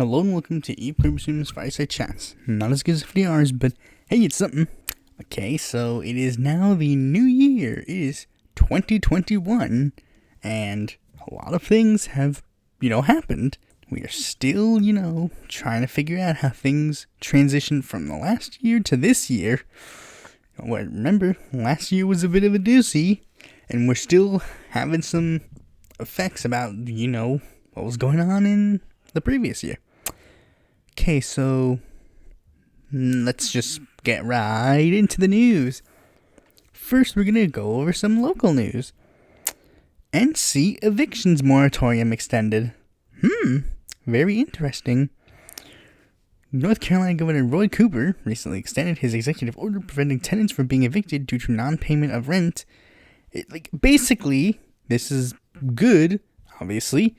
Hello and welcome to Pluribus Unum's Fireside Chats. Not as good as 50 hours, but hey, it's something. Okay, so it is now the new year. It is 2021, and a lot of things have, happened. We are still, trying to figure out how things transition from the last year to this year. Remember, last year was a bit of a doozy, and we're still having some effects about, what was going on in the previous year. Okay, so let's just get right into the news. First, we're going to go over some local news. NC evictions moratorium extended. Very interesting. North Carolina Governor Roy Cooper recently extended his executive order preventing tenants from being evicted due to non-payment of rent. Basically, this is good, obviously.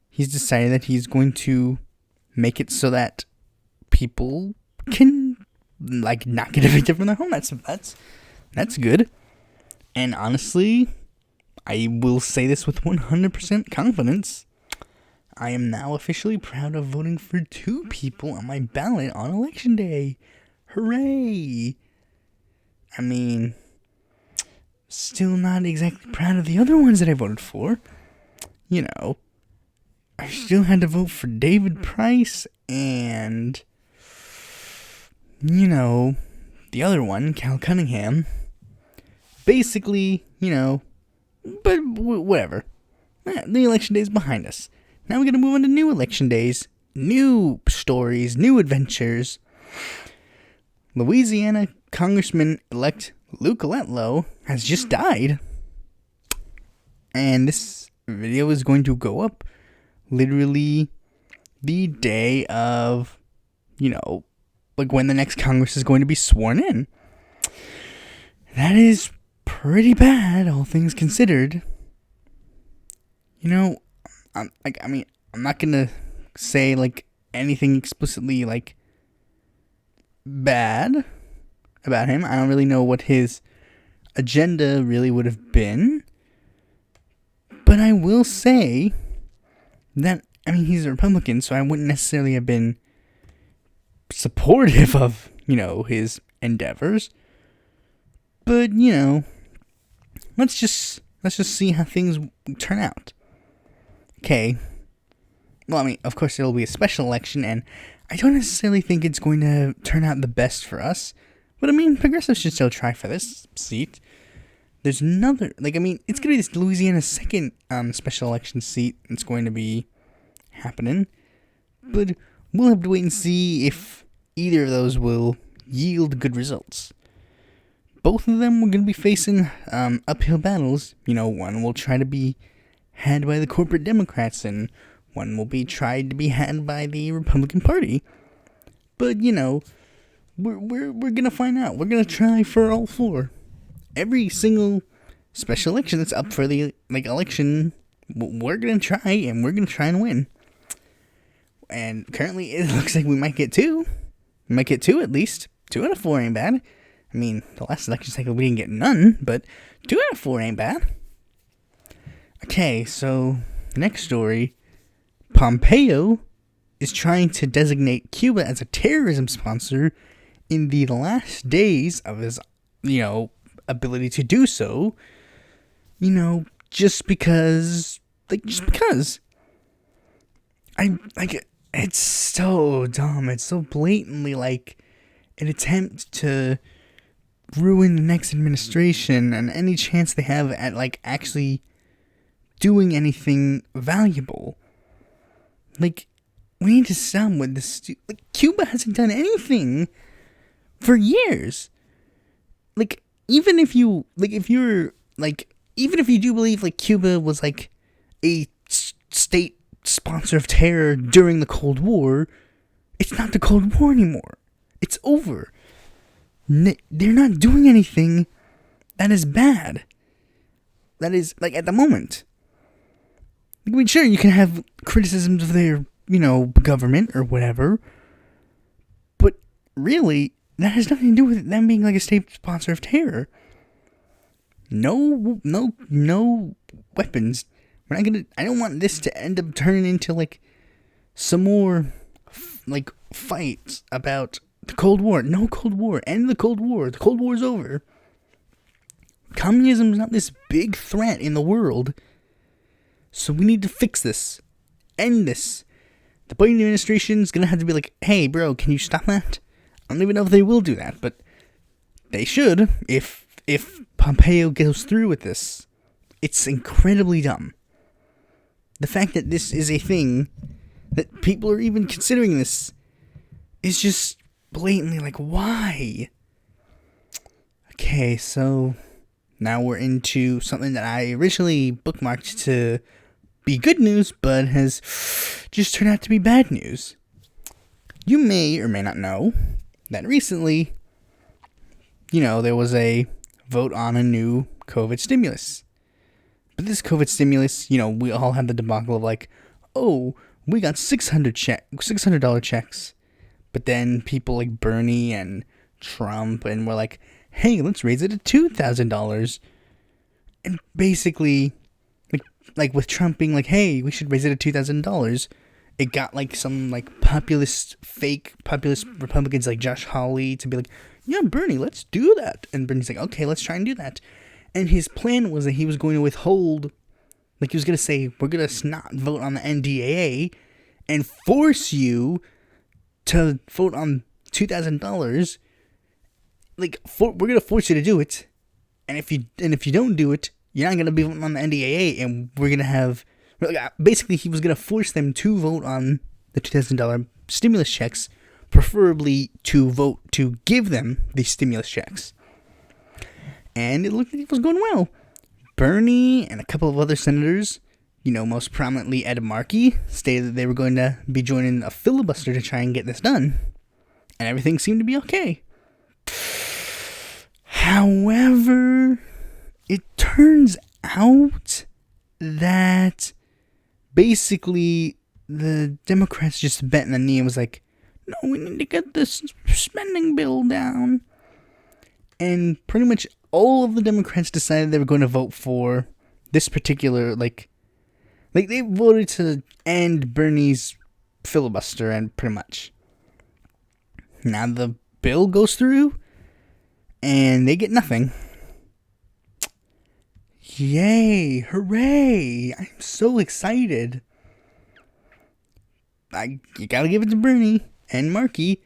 He's decided that he's going to make it so that people can, not get evicted from their home. That's good. And honestly, I will say this with 100% confidence. I am now officially proud of voting for 2 people on my ballot on Election Day. Hooray! I mean, still not exactly proud of the other ones that I voted for. I still had to vote for David Price and, the other one, Cal Cunningham. Basically, but whatever. The election day is behind us. Now we're going to move on to new election days, new stories, new adventures. Louisiana Congressman-elect Luke Letlow has just died. And this video is going to go up literally the day of, when the next Congress is going to be sworn in. That is pretty bad, all things considered. I'm not gonna say, anything explicitly, bad about him. I don't really know what his agenda really would have been. But I will say that, he's a Republican, so I wouldn't necessarily have been supportive of, his endeavors. But, let's just see how things turn out. Okay. Well, of course it'll be a special election, and I don't necessarily think it's going to turn out the best for us. But, progressives should still try for this seat. There's another, it's going to be this Louisiana's second special election seat that's going to be happening. But we'll have to wait and see if either of those will yield good results. Both of them are going to be facing uphill battles. One will try to be had by the corporate Democrats, and one will be tried to be had by the Republican Party. But, we're going to find out. We're going to try for all 4. Every single special election that's up for the election, we're going to try, and we're going to try and win. And currently, it looks like we might get 2. We might get 2 at least. 2 out of 4 ain't bad. The last election cycle we didn't get none, but 2 out of 4 ain't bad. Okay, so next story. Pompeo is trying to designate Cuba as a terrorism sponsor in the last days of his, ability to do so, just because, it's so dumb. It's so blatantly, an attempt to ruin the next administration and any chance they have at, actually doing anything valuable. We need to stop with this. Cuba hasn't done anything for years. Even if you do believe Cuba was a state sponsor of terror during the Cold War, it's not the Cold War anymore. It's over. They're not doing anything that is bad. That is, at the moment. Sure, you can have criticisms of their, government or whatever, but really, that has nothing to do with them being a state sponsor of terror. No weapons. I don't want this to end up turning into some more fights about the Cold War. No Cold War. End the Cold War. The Cold War's over. Communism is not this big threat in the world. So we need to fix this. End this. The Biden administration is going to have to be like, hey, bro, can you stop that? I don't even know if they will do that, but they should if Pompeo goes through with this. It's incredibly dumb. The fact that this is a thing, that people are even considering this, is just blatantly like, why? Okay, so now we're into something that I originally bookmarked to be good news, but has just turned out to be bad news. You may or may not know that recently, there was a vote on a new COVID stimulus. But this COVID stimulus, we all had the debacle of like, oh, we got $600 checks. But then people like Bernie and Trump and were like, hey, let's raise it to $2,000. And basically, like with Trump being like, hey, we should raise it to $2,000, it got like some like fake populist Republicans like Josh Hawley to be like, yeah, Bernie, let's do that. And Bernie's like, okay, let's try and do that. And his plan was that he was going to withhold, like he was going to say, we're going to not vote on the NDAA and force you to vote on $2,000. We're going to force you to do it. And if you don't do it, you're not going to be voting on the NDAA, and we're going to have, basically he was going to force them to vote on the $2,000 stimulus checks, preferably to vote to give them the stimulus checks. And it looked like it was going well. Bernie and a couple of other senators, most prominently Ed Markey, stated that they were going to be joining a filibuster to try and get this done. And everything seemed to be okay. However, it turns out that basically the Democrats just bent in the knee and was like, no, we need to get this spending bill down. And pretty much all of the Democrats decided they were going to vote for this particular, they voted to end Bernie's filibuster, and pretty much. Now the bill goes through, and they get nothing. Yay, hooray, I'm so excited. You gotta give it to Bernie and Markey.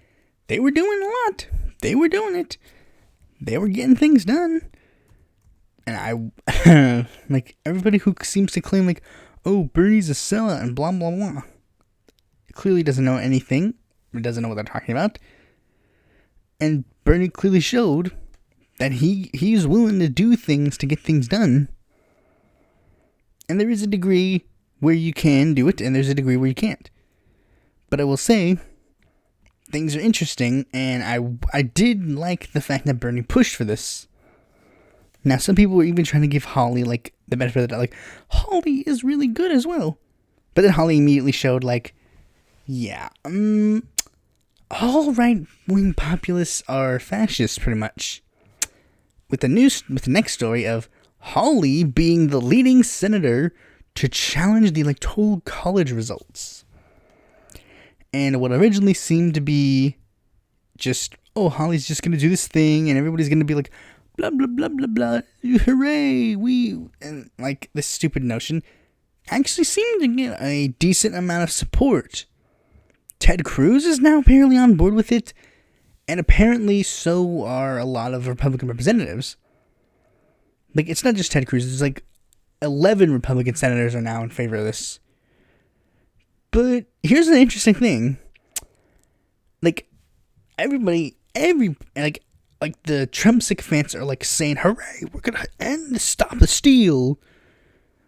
They were doing a lot. They were doing it. They were getting things done. And everybody who seems to claim oh, Bernie's a sellout and blah, blah, blah, clearly doesn't know anything. Or doesn't know what they're talking about. And Bernie clearly showed that he's willing to do things to get things done. And there is a degree where you can do it, and there's a degree where you can't. But I will say, things are interesting, and I did like the fact that Bernie pushed for this. Now, some people were even trying to give Hawley, the benefit of the doubt, Hawley is really good as well. But then Hawley immediately showed, all right-wing populists are fascists, pretty much. With the next story of Hawley being the leading senator to challenge the electoral college results. And what originally seemed to be just, Hawley's just going to do this thing, and everybody's going to be like, blah, blah, blah, blah, blah, hooray, and this stupid notion actually seemed to get a decent amount of support. Ted Cruz is now apparently on board with it, and apparently so are a lot of Republican representatives. It's not just Ted Cruz, there's 11 Republican senators are now in favor of this. But here's an interesting thing. Everybody, the Trump sycophants are saying, hooray, we're going to stop the steal.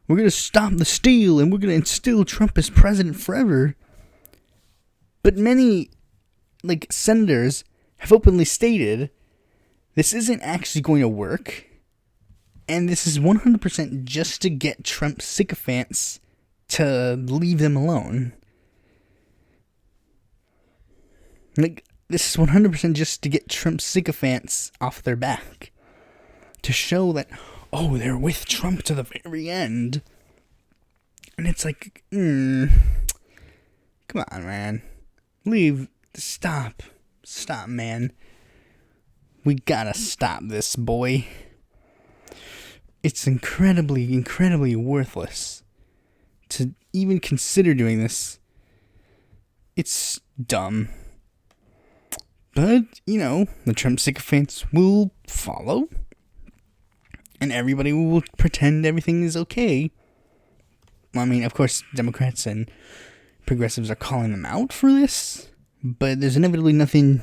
We're going to stop the steal, and we're going to instill Trump as president forever. But many, senators have openly stated this isn't actually going to work. And this is 100% just to get Trump sycophants to leave them alone. This is 100% just to get Trump sycophants off their back. To show that, they're with Trump to the very end. And it's come on, man. Stop, man. We gotta stop this, boy. It's incredibly worthless to even consider doing this. It's dumb. But, the Trump sycophants will follow. And everybody will pretend everything is okay. I mean, of course, Democrats and progressives are calling them out for this. But there's inevitably nothing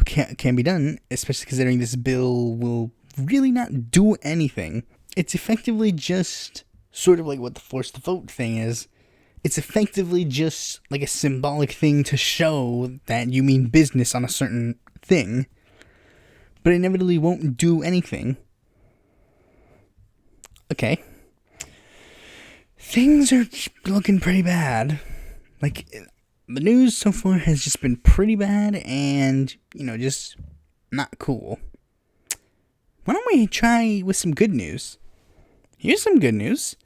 can be done, especially considering this bill will really not do anything. It's effectively just sort of like what the force the vote thing is. It's effectively just like a symbolic thing to show that you mean business on a certain thing, but it inevitably won't do anything. Okay. Things are looking pretty bad. Like, the news so far has just been pretty bad and, just not cool. Why don't we try with some good news? Here's some good news.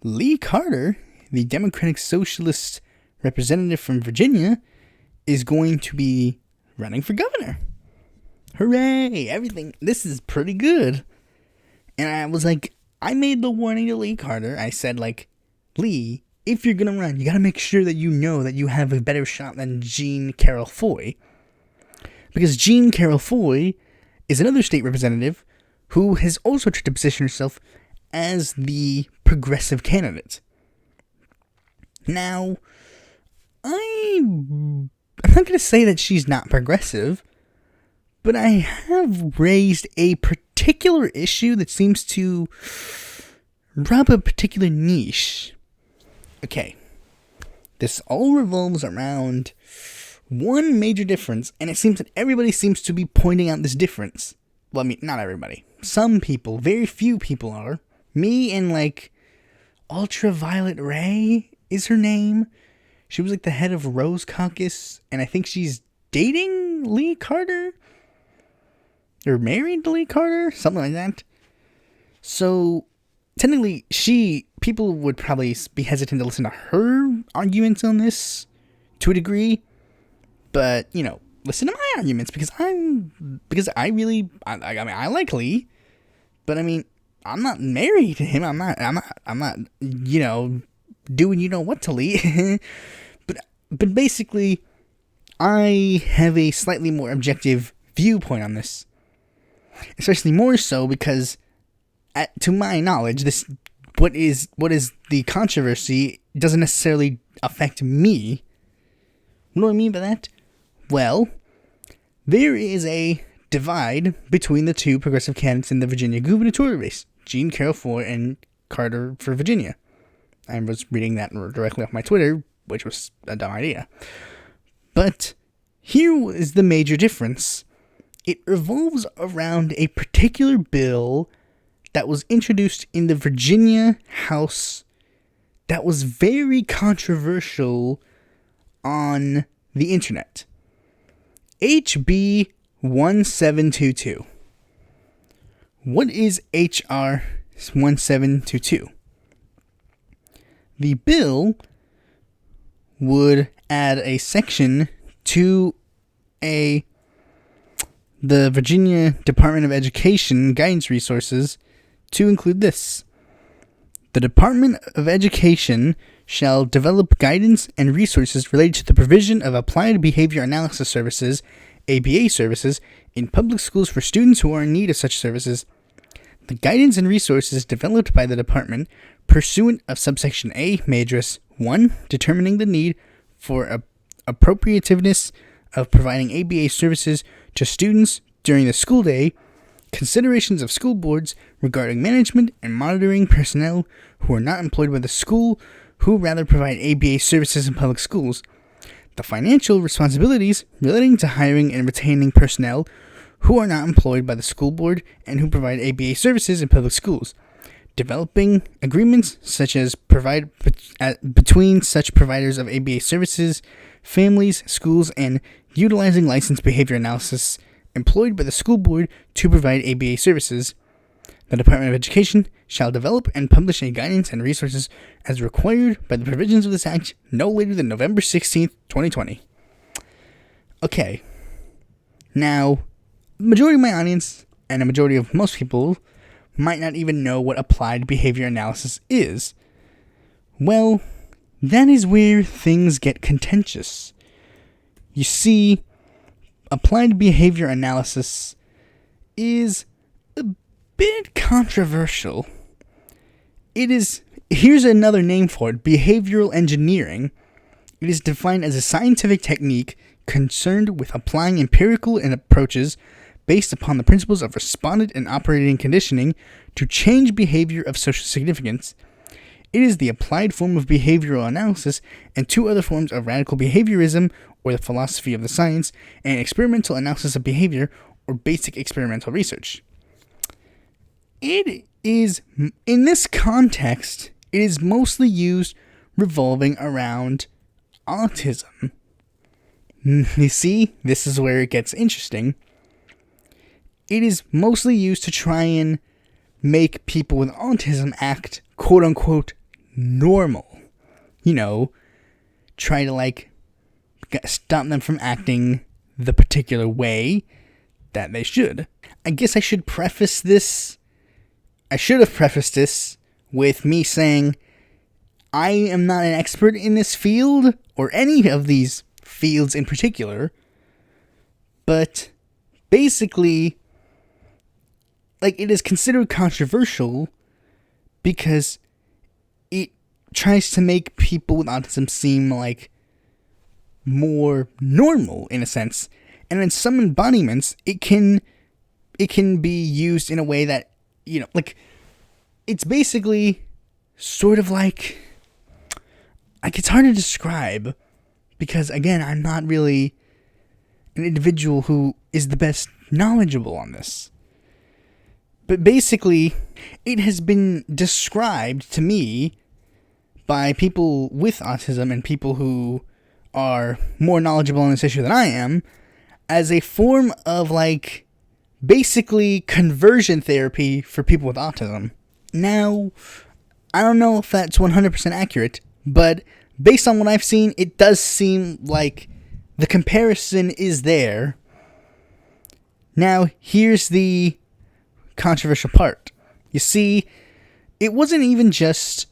Lee Carter, the Democratic Socialist representative from Virginia, is going to be running for governor. Hooray! This is pretty good. And I was like, I made the warning to Lee Carter. I said, Lee, if you're going to run, you got to make sure that you know that you have a better shot than Jean Carroll Foy. Because Jean Carroll Foy is another state representative who has also tried to position herself as the progressive candidate. Now, I'm not going to say that she's not progressive, but I have raised a particular issue that seems to rub a particular niche. Okay, this all revolves around one major difference, and it seems that everybody seems to be pointing out this difference. Well, I mean, not everybody. Some people, very few people are. Me and, Ultraviolet Ray is her name. She was, the head of Rose Caucus, and I think she's dating Lee Carter? Or married to Lee Carter? Something like that. So, technically, people would probably be hesitant to listen to her arguments on this to a degree. But, listen to my arguments because I like Lee. But I mean, I'm not married to him. I'm not doing what to Lee. but basically, I have a slightly more objective viewpoint on this. Especially more so because, to my knowledge, what is the controversy doesn't necessarily affect me. What do I mean by that? Well, there is a divide between the two progressive candidates in the Virginia gubernatorial race, Jean Carroll Foy and Carter for Virginia. I was reading that directly off my Twitter, which was a dumb idea. But here is the major difference. It revolves around a particular bill that was introduced in the Virginia House that was very controversial on the internet. HB 1722. What is HR 1722? The bill would add a section to the Virginia Department of Education guidance resources to include this. The Department of Education shall develop guidance and resources related to the provision of applied behavior analysis services, ABA services, in public schools for students who are in need of such services. The guidance and resources developed by the department pursuant of subsection A may address 1. Determining the need for appropriativeness of providing ABA services to students during the school day, considerations of school boards regarding management and monitoring personnel who are not employed by the school who rather provide ABA services in public schools, the financial responsibilities relating to hiring and retaining personnel who are not employed by the school board and who provide ABA services in public schools, developing agreements such as between such providers of ABA services, families, schools, and utilizing licensed behavior analysis employed by the school board to provide ABA services. The Department of Education shall develop and publish a guidance and resources as required by the provisions of this Act no later than November 16th, 2020. Okay. Now, the majority of my audience, and a majority of most people, might not even know what applied behavior analysis is. Well, that is where things get contentious. You see, applied behavior analysis is a bit controversial. Here's another name for it, behavioral engineering. It is defined as a scientific technique concerned with applying empirical approaches based upon the principles of respondent and operating conditioning to change behavior of social significance. It is the applied form of behavioral analysis and two other forms of radical behaviorism, or the philosophy of the science, and experimental analysis of behavior, or basic experimental research. It is, in this context, it is mostly used revolving around autism. You see, this is where it gets interesting. It is mostly used to try and make people with autism act, quote unquote, normal. Try to stop them from acting the particular way that they should. I guess I should have prefaced this with me saying I am not an expert in this field, or any of these fields in particular, but basically, it is considered controversial because it tries to make people with autism seem like more normal in a sense, and in some embodiments it can be used in a way that it's basically sort of it's hard to describe because, again, I'm not really an individual who is the best knowledgeable on this. But basically, it has been described to me by people with autism and people who are more knowledgeable on this issue than I am as a form of, basically conversion therapy for people with autism. Now, I don't know if that's 100% accurate, but based on what I've seen, it does seem like the comparison is there. Now, here's the controversial part. You see, it wasn't even just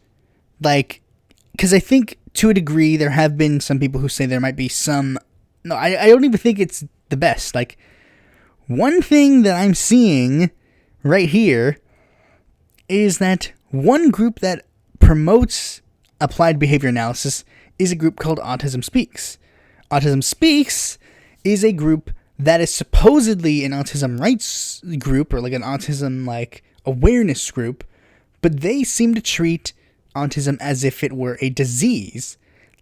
because I think to a degree there have been some people who say there might be some. No, I don't even think it's the best. One thing that I'm seeing right here is that one group that promotes applied behavior analysis is a group called Autism Speaks. Autism Speaks is a group that is supposedly an autism rights group, or an autism awareness group, but they seem to treat autism as if it were a disease.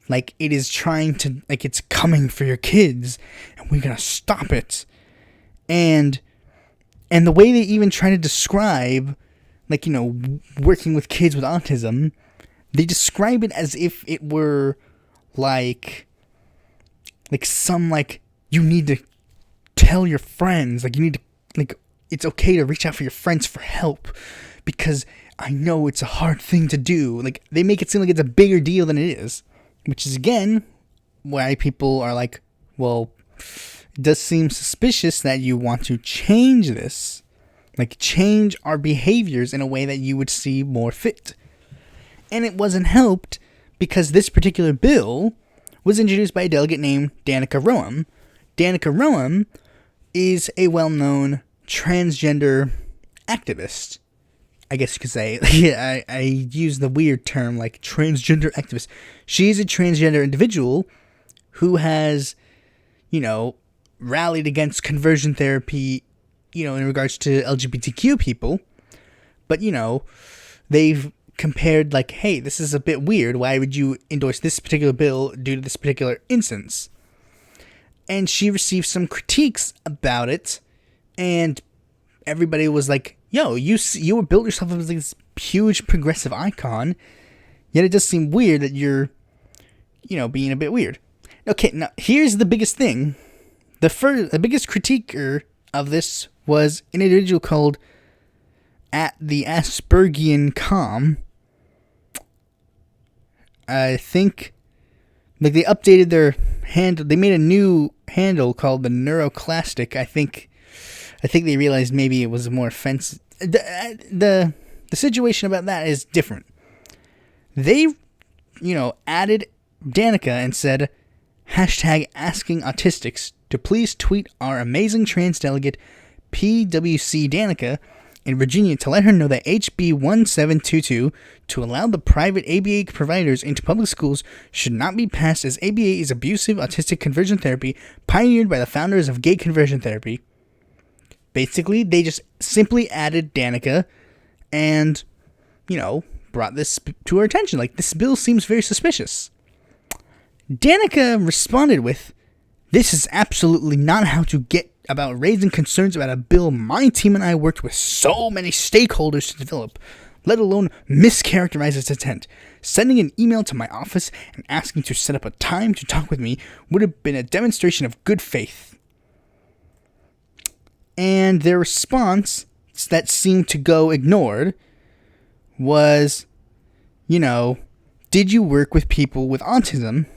It is trying to, it's coming for your kids, and we're gonna stop it. And the way they even try to describe, working with kids with autism, they describe it as if it were some you need to tell your friends, you need to, it's okay to reach out for your friends for help because I know it's a hard thing to do. They make it seem like it's a bigger deal than it is, which is again why people are well, it does seem suspicious that you want to change this, change our behaviors in a way that you would see more fit. And it wasn't helped because this particular bill was introduced by a delegate named Danica Roem. Danica Roem is a well-known transgender activist. I guess you could say. I use the weird term transgender activist. She's a transgender individual who has, rallied against conversion therapy, in regards to LGBTQ people. But, they've compared hey, this is a bit weird. Why would you endorse this particular bill due to this particular instance? And she received some critiques about it, and everybody was yo, you built yourself as this huge progressive icon, yet it does seem weird that you're, being a bit weird. Okay, now here's the biggest thing. The biggest critiquer of this was an individual called at the Aspergian Com. I think Like, they updated their handle. They made a new handle called the Neuroclastic. I think they realized maybe it was more offensive. The situation about that is different. They, added Danica and said, #asking autistics to please tweet our amazing trans delegate PWC Danica in Virginia to let her know that HB 1722 to allow the private ABA providers into public schools should not be passed, as ABA is abusive autistic conversion therapy pioneered by the founders of gay conversion therapy. Basically, they just simply added Danica and, brought this to our attention. Like, this bill seems very suspicious. Danica responded with, "This is absolutely not how to get about raising concerns about a bill my team and I worked with so many stakeholders to develop, let alone mischaracterize its intent. Sending an email to my office and asking to set up a time to talk with me would have been a demonstration of good faith." And their response that seemed to go ignored was, did you work with people with autism?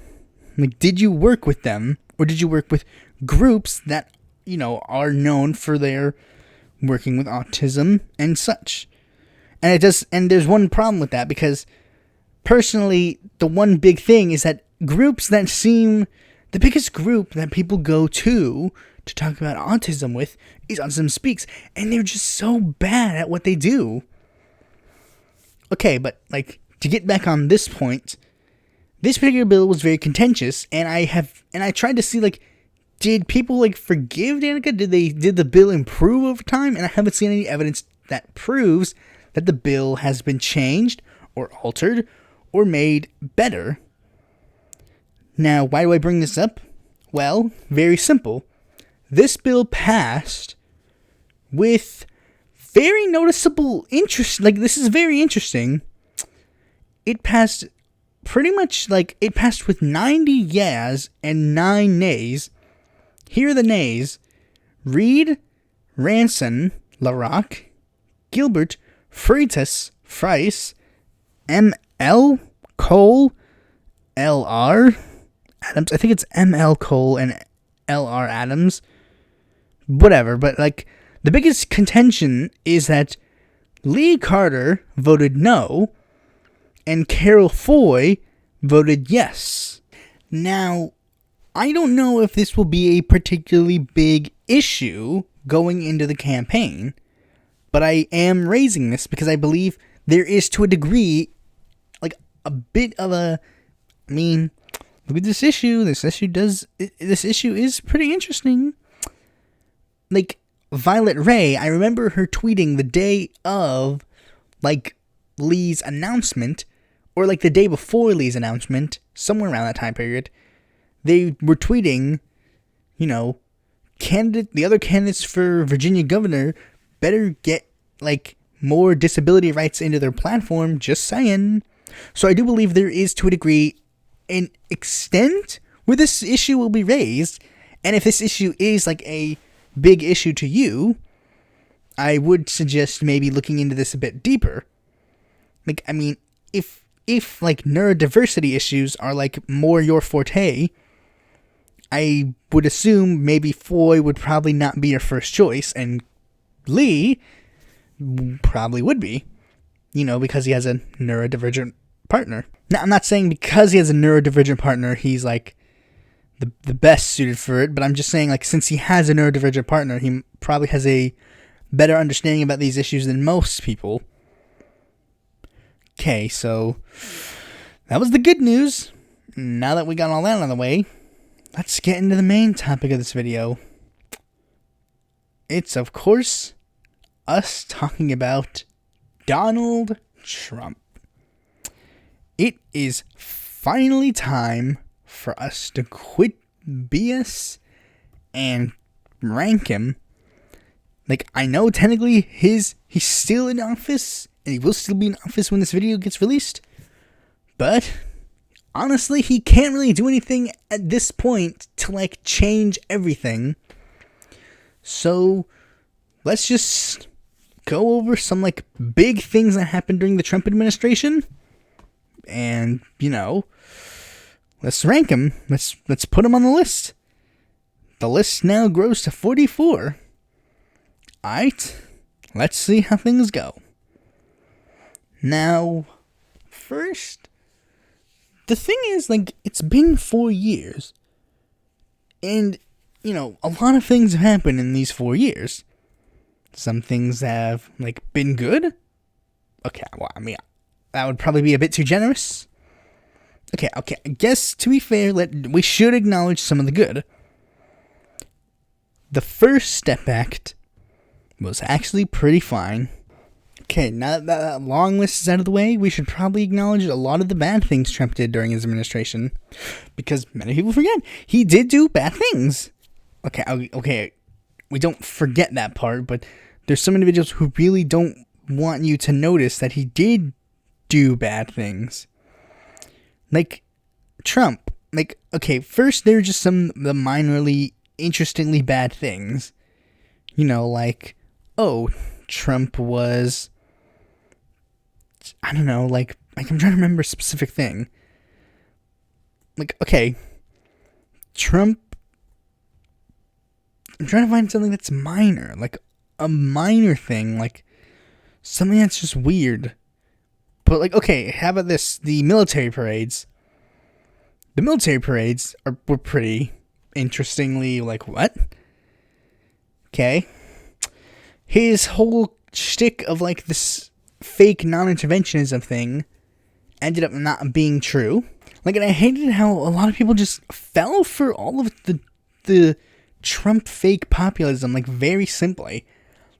Like, did you work with them, or did you work with groups that, are known for their working with autism and such? And there's one problem with that, because personally, the one big thing is that groups that seem, the biggest group that people go to talk about autism with is Autism Speaks, and they're just so bad at what they do. Okay, but, to get back on this point, this particular bill was very contentious, and I tried to see, did people, forgive Danica? Did the bill improve over time? And I haven't seen any evidence that proves that the bill has been changed, or altered, or made better. Now, why do I bring this up? Well, very simple. This bill passed with very noticeable interest. This is very interesting. It passed pretty much, it passed with 90 yeas and 9 nays. Here are the nays: Reed, Ranson, LaRock, Gilbert, Freitas, Frice, M.L. Cole, L.R. Adams. I think it's M.L. Cole and L.R. Adams. Whatever, but, the biggest contention is that Lee Carter voted no, and Carol Foy voted yes. Now, I don't know if this will be a particularly big issue going into the campaign, but I am raising this because I believe there is, to a degree, a bit of a, look at this issue. This issue is pretty interesting. Violet Ray, I remember her tweeting the day of, Lee's announcement, or, the day before Lee's announcement, somewhere around that time period. They were tweeting, the other candidates for Virginia governor better get, more disability rights into their platform, just saying. So I do believe there is, to a degree, an extent where this issue will be raised, and if this issue is, a big issue to you, I would suggest maybe looking into this a bit deeper. If neurodiversity issues are, more your forte, I would assume maybe Foy would probably not be your first choice, and Lee probably would be, because he has a neurodivergent partner. Now, I'm not saying because he has a neurodivergent partner, he's, the best suited for it, but I'm just saying, since he has a neurodivergent partner, he probably has a better understanding about these issues than most people. Okay, so that was the good news. Now that we got all that out of the way, let's get into the main topic of this video. It's, of course, us talking about Donald Trump. It is finally time for us to quit BS and rank him. I know technically he's still in office, and he will still be in office when this video gets released, but honestly, he can't really do anything at this point to, change everything. So, let's just go over some, big things that happened during the Trump administration, and, let's rank them. Let's put them on the list. The list now grows to 44. Alright, let's see how things go. Now, first, the thing is, like, it's been 4 years. And, you know, a lot of things have happened in these 4 years. Some things have, like, been good. Okay, well, I mean, that would probably be a bit too generous. Okay, I guess, to be fair, we should acknowledge some of the good. The first Step Act was actually pretty fine. Okay, now that long list is out of the way, we should probably acknowledge a lot of the bad things Trump did during his administration. Because many people forget, he did do bad things. Okay, we don't forget that part, but there's some individuals who really don't want you to notice that he did do bad things. Like, Trump. Like, okay, first there are just some of the minorly, interestingly bad things. You know, like, oh, Trump was, I don't know, like I'm trying to remember a specific thing. Like, okay, Trump, I'm trying to find something that's minor, like a minor thing, like something that's just weird. But, like, okay, how about this? The military parades. The military parades were pretty interestingly, like, what? Okay. His whole shtick of, like, this fake non-interventionism thing ended up not being true. Like, and I hated how a lot of people just fell for all of the Trump fake populism, like, very simply.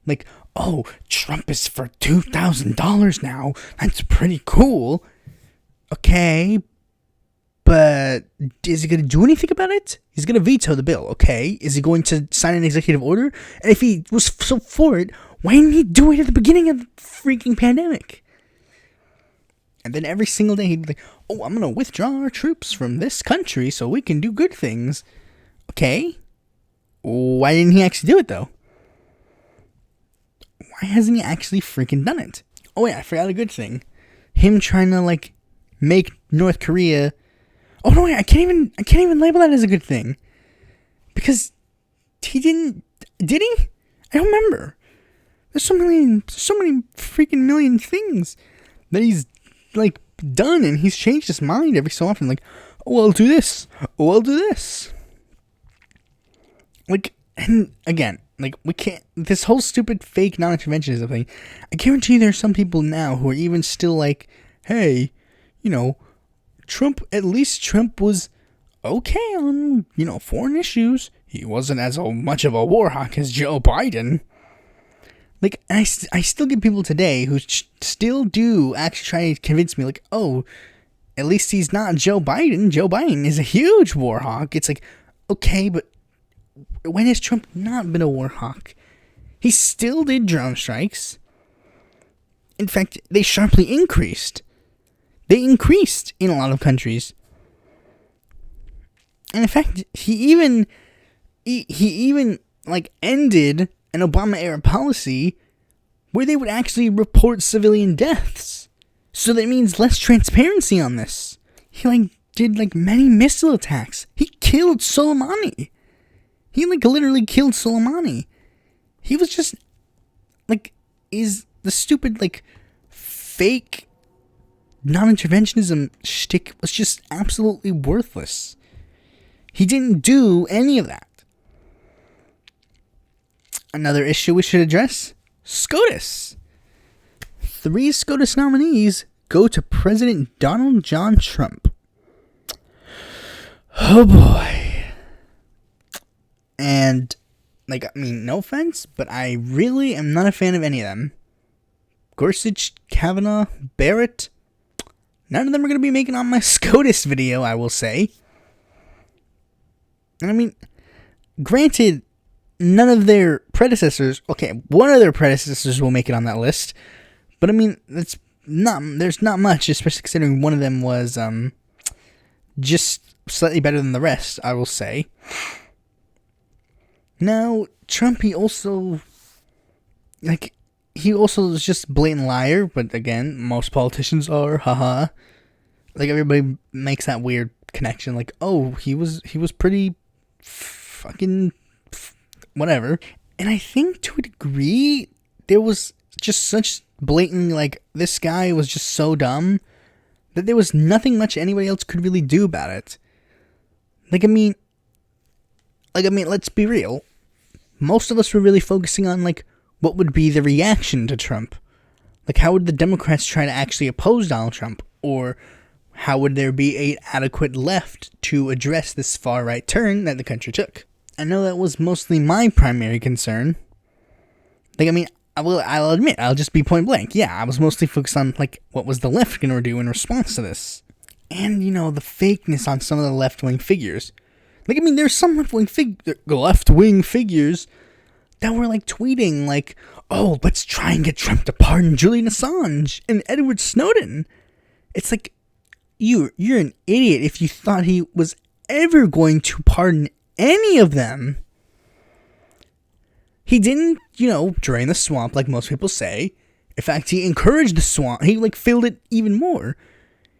Like, oh, Trump is for $2,000 now. That's pretty cool. Okay, but is he going to do anything about it? He's going to veto the bill, okay? Is he going to sign an executive order? And if he was so for it, why didn't he do it at the beginning of the freaking pandemic? And then every single day he'd be like, oh, I'm going to withdraw our troops from this country so we can do good things. Okay. Why didn't he actually do it, though? Why hasn't he actually freaking done it? Oh, yeah, I forgot a good thing. Him trying to, like, make North Korea... Oh, no, wait, I can't even label that as a good thing. Because he didn't... Did he? I don't remember. There's so many freaking million things that he's, like, done, and he's changed his mind every so often. Like, oh, I'll do this. Oh, I'll do this. Like, and again, like, we can't... This whole stupid fake non-interventionism thing, I guarantee there's some people now who are even still like, hey, you know... at least Trump was okay on, you know, foreign issues. He wasn't as much of a war hawk as Joe Biden. Like, I still get people today who still do actually try to convince me, like, oh, at least he's not Joe Biden. Joe Biden is a huge war hawk. It's like, okay, but when has Trump not been a war hawk? He still did drone strikes. In fact, they sharply increased. They increased in a lot of countries. And in fact, he even like ended an Obama-era policy where they would actually report civilian deaths. So that means less transparency on this. He like did like many missile attacks. He killed Soleimani. He like literally killed Soleimani. He was just like is the stupid like fake non-interventionism shtick was just absolutely worthless. He didn't do any of that. Another issue we should address, SCOTUS. 3 SCOTUS nominees go to President Donald John Trump. Oh boy. And, like, I mean, no offense, but I really am not a fan of any of them. Gorsuch, Kavanaugh, Barrett, none of them are going to be making on my SCOTUS video, I will say. And I mean, granted, none of their predecessors, okay, one of their predecessors will make it on that list. But I mean, there's not much, especially considering one of them was just slightly better than the rest, I will say. Now, Trump, he also is just a blatant liar, but again, most politicians are, haha. Like, everybody makes that weird connection. Like, oh, he was pretty fucking whatever. And I think to a degree, there was just such blatant, like, this guy was just so dumb that there was nothing much anybody else could really do about it. Like, I mean, let's be real. Most of us were really focusing on, like, what would be the reaction to Trump? Like, how would the Democrats try to actually oppose Donald Trump? Or how would there be an adequate left to address this far-right turn that the country took? I know that was mostly my primary concern. Like, I mean, I'll admit, I'll just be point blank. Yeah, I was mostly focused on, like, what was the left going to do in response to this? And, you know, the fakeness on some of the left-wing figures. Like, I mean, there's some left-wing figures that were, like, tweeting, like, oh, let's try and get Trump to pardon Julian Assange and Edward Snowden. It's like, you're an idiot if you thought he was ever going to pardon any of them. He didn't, you know, drain the swamp like most people say. In fact, he encouraged the swamp. He, like, filled it even more.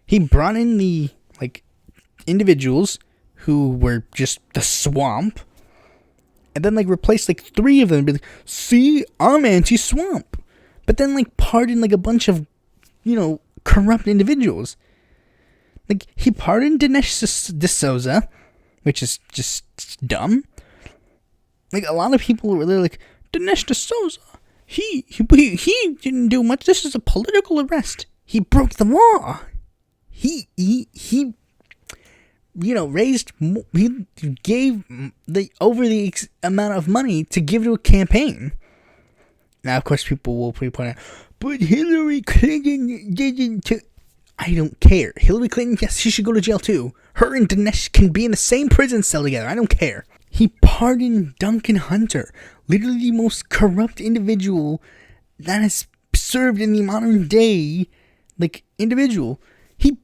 He brought in the, like, individuals who were just the swamp, and then, like, replaced, like, 3 of them and be like, see, I'm anti-swamp. But then, like, pardoned, like, a bunch of, you know, corrupt individuals. Like, he pardoned Dinesh D'Souza, which is just dumb. Like, a lot of people were really like, Dinesh D'Souza, he didn't do much. This is a political arrest. He broke the law. He you know, he gave the amount of money to give to a campaign. Now, of course, people will point out, but Hillary Clinton didn't. I don't care. Hillary Clinton, yes, she should go to jail too. Her and Dinesh can be in the same prison cell together. I don't care. He pardoned Duncan Hunter, literally the most corrupt individual that has served in the modern day, like, individual. He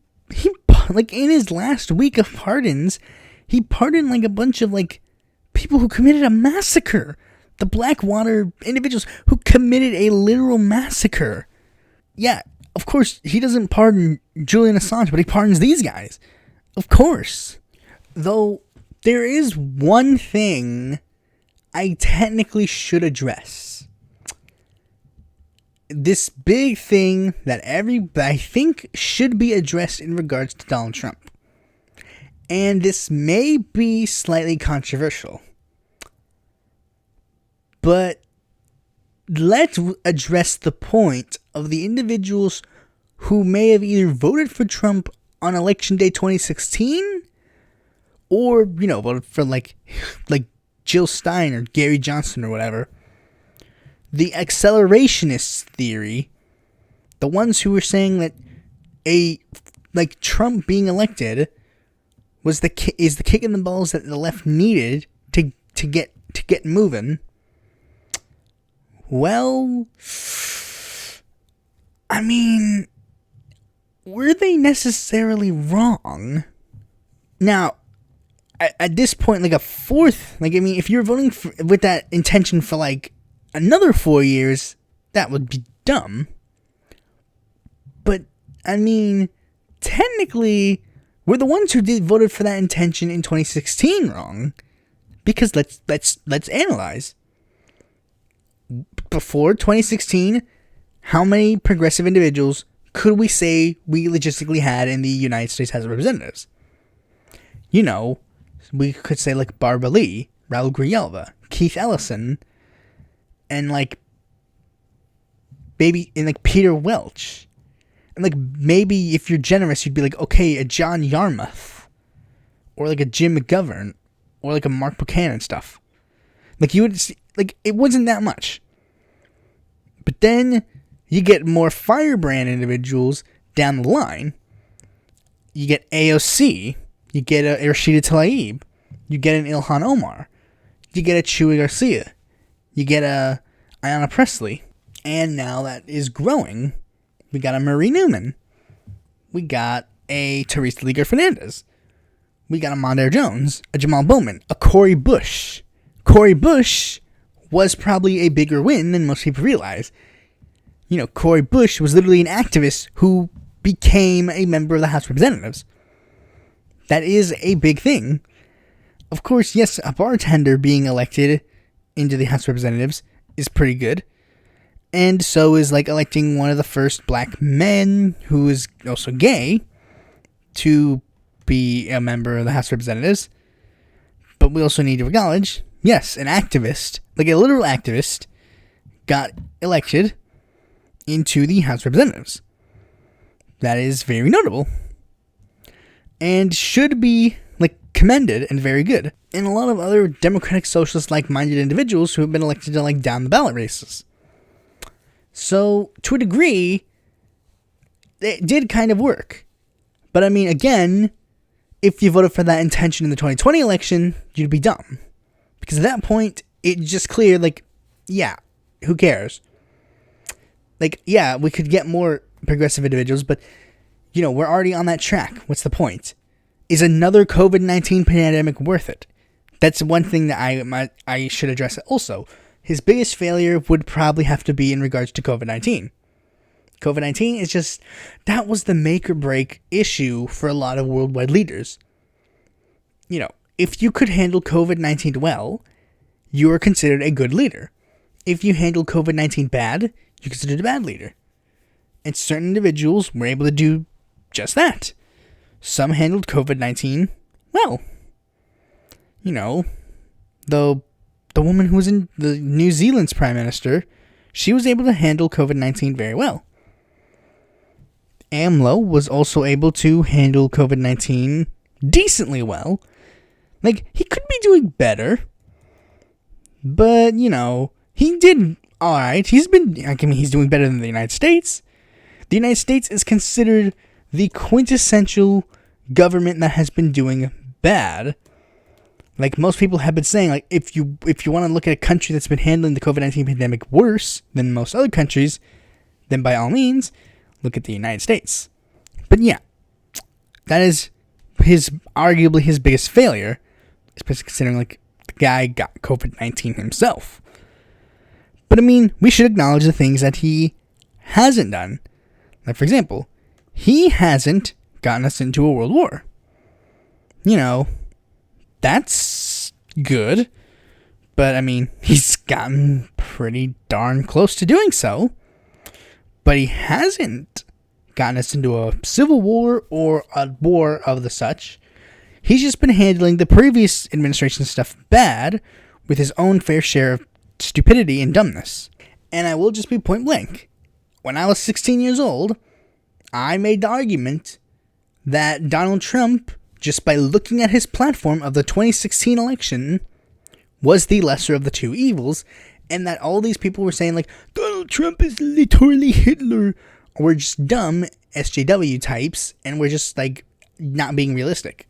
like, in his last week of pardons, he pardoned, like, a bunch of, like, people who committed a massacre. The Blackwater individuals who committed a literal massacre. Yeah, of course, he doesn't pardon Julian Assange, but he pardons these guys. Of course. Though, there is one thing I technically should address. This big thing that I think should be addressed in regards to Donald Trump. And this may be slightly controversial. But let's address the point of the individuals who may have either voted for Trump on election day 2016 or, you know, voted for like Jill Stein or Gary Johnson or whatever. The accelerationist theory, the ones who were saying that Trump being elected is the kick in the balls that the left needed to get moving. Well, I mean, were they necessarily wrong? Now, at this point, like, a fourth, like, I mean, if you're voting with that intention for, like, another 4 years, that would be dumb. But, I mean, technically, we're the ones who voted for that intention in 2016 wrong. Because let's analyze. Before 2016, how many progressive individuals could we say we logistically had in the United States House of Representatives? You know, we could say, like, Barbara Lee, Raul Grijalva, Keith Ellison, and, like, Peter Welch. And, like, maybe if you're generous, you'd be like, okay, a John Yarmouth, or, like, a Jim McGovern, or, like, a Mark Buchanan stuff. Like, you would see, like, it wasn't that much. But then you get more firebrand individuals down the line. You get AOC. You get a Rashida Tlaib. You get an Ilhan Omar. You get a Chuy Garcia. You get a Ayanna Pressley. And now that is growing. We got a Marie Newman. We got a Teresa Liger Fernandez. We got a Mondaire Jones. A Jamal Bowman. A Cori Bush. Cori Bush was probably a bigger win than most people realize. You know, Cori Bush was literally an activist who became a member of the House of Representatives. that is a big thing. Of course, yes, a bartender being elected into the House of Representatives is pretty good. And so is like electing one of the first black men who is also gay to be a member of the House of Representatives. But we also need to acknowledge, yes, an activist, like a literal activist, got elected into the House of Representatives. That is very notable. And should be like commended and very good. And a lot of other democratic socialist like-minded individuals who have been elected to like down the ballot races. So, to a degree, it did kind of work. But I mean, again, if you voted for that intention in the 2020 election, you'd be dumb. Because at that point, it's just clear, like, yeah, who cares? Like, yeah, we could get more progressive individuals, but, you know, we're already on that track. What's the point? Is another COVID-19 pandemic worth it? That's one thing that I should address also. His biggest failure would probably have to be in regards to COVID-19. COVID-19 is just, that was the make or break issue for a lot of worldwide leaders. You know, if you could handle COVID-19 well, you are considered a good leader. If you handle COVID-19 bad, you're considered a bad leader. And certain individuals were able to do just that. Some handled COVID-19 well. You know, the woman who was in the New Zealand's prime minister, she was able to handle COVID-19 very well. AMLO was also able to handle COVID-19 decently well. Like, he could be doing better, but, you know, he did alright. He's doing better than the United States. The United States is considered the quintessential government that has been doing bad. Like, most people have been saying, like, if you want to look at a country that's been handling the COVID-19 pandemic worse than most other countries, then by all means, look at the United States. But yeah, that is arguably his biggest failure, especially considering, like, the guy got COVID-19 himself. But I mean, we should acknowledge the things that he hasn't done. Like, for example, he hasn't gotten us into a world war. You know, that's good. But, I mean, he's gotten pretty darn close to doing so. But he hasn't gotten us into a civil war or a war of the such. He's just been handling the previous administration stuff bad with his own fair share of stupidity and dumbness. And I will just be point blank. When I was 16 years old, I made the argument that Donald Trump, just by looking at his platform of the 2016 election, was the lesser of the two evils, and that all these people were saying, like, Donald Trump is literally Hitler, or we're just dumb SJW types, and we're just, like, not being realistic.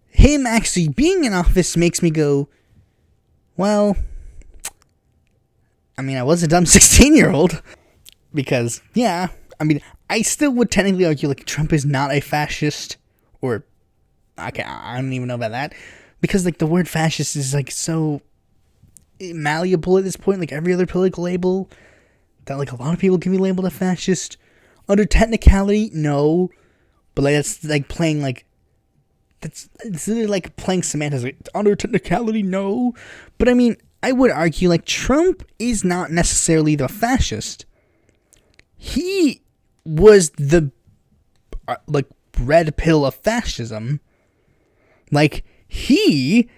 Him actually being in office makes me go, well, I mean, I was a dumb 16-year-old, because, yeah, I mean, I still would technically argue, like, Trump is not a fascist, or, okay, I don't even know about that, because, like, the word fascist is, like, so malleable at this point, like every other political label, that, like, a lot of people can be labeled a fascist. Under technicality, no, but, like, that's, like, playing, like, it's literally like playing semantics. Like, under technicality, no, but I mean, I would argue, like, Trump is not necessarily the fascist. He was the, like, red pill of fascism. Like, he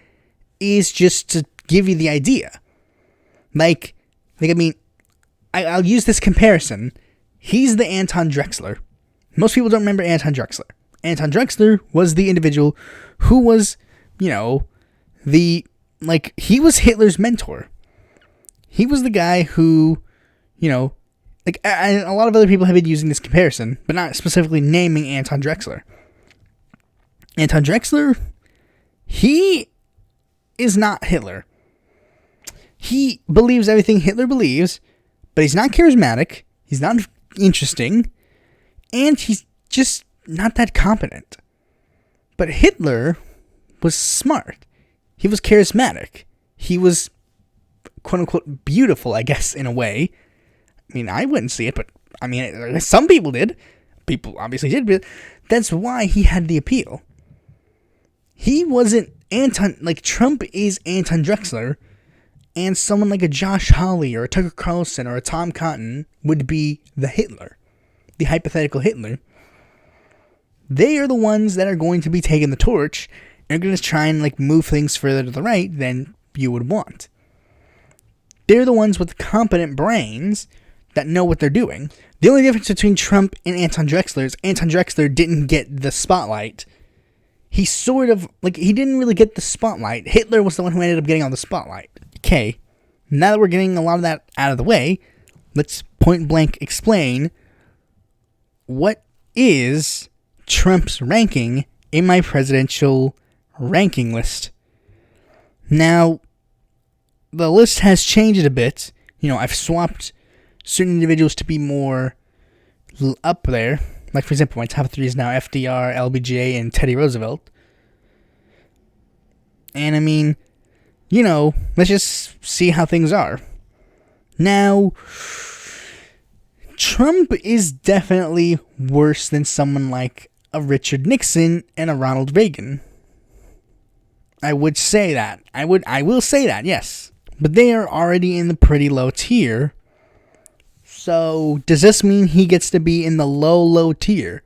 is just to give you the idea. Like I mean, I'll use this comparison. He's the Anton Drexler. Most people don't remember Anton Drexler. Anton Drexler was the individual who was, you know, he was Hitler's mentor. He was the guy who, you know, like, a lot of other people have been using this comparison, but not specifically naming Anton Drexler. Anton Drexler, he is not Hitler. He believes everything Hitler believes, but he's not charismatic, he's not interesting, and he's just not that competent. But Hitler was smart. He was charismatic. He was, quote-unquote, beautiful, I guess, in a way. I mean, I wouldn't see it, but, I mean, some people did. People obviously did, but That's why he had the appeal. He wasn't Trump is Anton Drexler, and someone like a Josh Hawley or a Tucker Carlson or a Tom Cotton would be the Hitler, the hypothetical Hitler. They are the ones that are going to be taking the torch and are going to try and move things further to the right than you would want. They're the ones with competent brains that know what they're doing. The only difference between Trump and Anton Drexler is Anton Drexler didn't get the spotlight. He he didn't really get the spotlight. Hitler was the one who ended up getting all the spotlight. Okay, now that we're getting a lot of that out of the way, let's point blank explain what is Trump's ranking in my presidential ranking list. Now, the list has changed a bit. I've swapped certain individuals to be more up there. Like, for example, my top 3 is now FDR, LBJ, and Teddy Roosevelt. And I mean, let's just see how things are. Now, Trump is definitely worse than someone like a Richard Nixon and a Ronald Reagan. I would say that. I will say that, yes. But they are already in the pretty low tier. So, does this mean he gets to be in the low tier?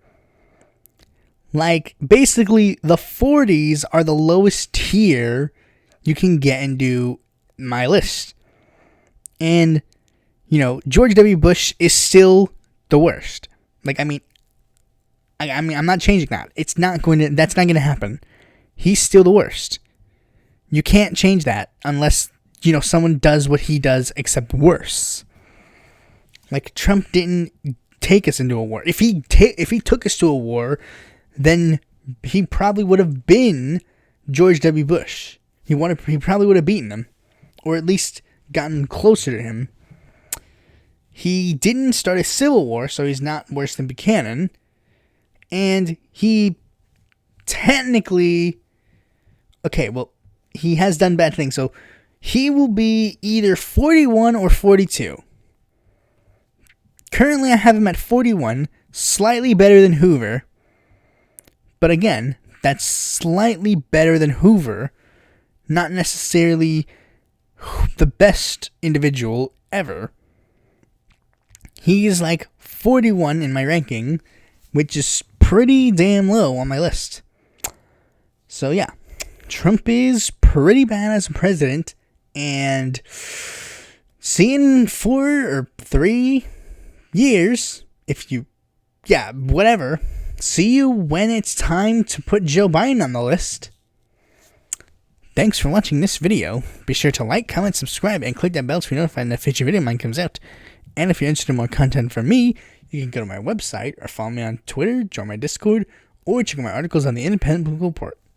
Basically, the 40s are the lowest tier you can get into my list. And, George W. Bush is still the worst. I'm not changing that. That's not going to happen. He's still the worst. You can't change that unless, someone does what he does except worse. Trump didn't take us into a war. If he took us to a war, then he probably would have been George W. Bush. He probably would have beaten him, or at least gotten closer to him. He didn't start a civil war, so he's not worse than Buchanan. And he technically, he has done bad things, so he will be either 41 or 42. Currently, I have him at 41, slightly better than Hoover. But again, that's slightly better than Hoover, not necessarily the best individual ever. He's 41 in my ranking, which is pretty damn low on my list. So yeah, Trump is pretty bad as a president, and seeing 4 or 3 years, whatever. See you when it's time to put Joe Biden on the list. Thanks for watching this video. Be sure to like, comment, subscribe, and click that bell to be notified when a future video of mine comes out. And if you're interested in more content from me, you can go to my website or follow me on Twitter, join my Discord, or check out my articles on the Independent Political Report.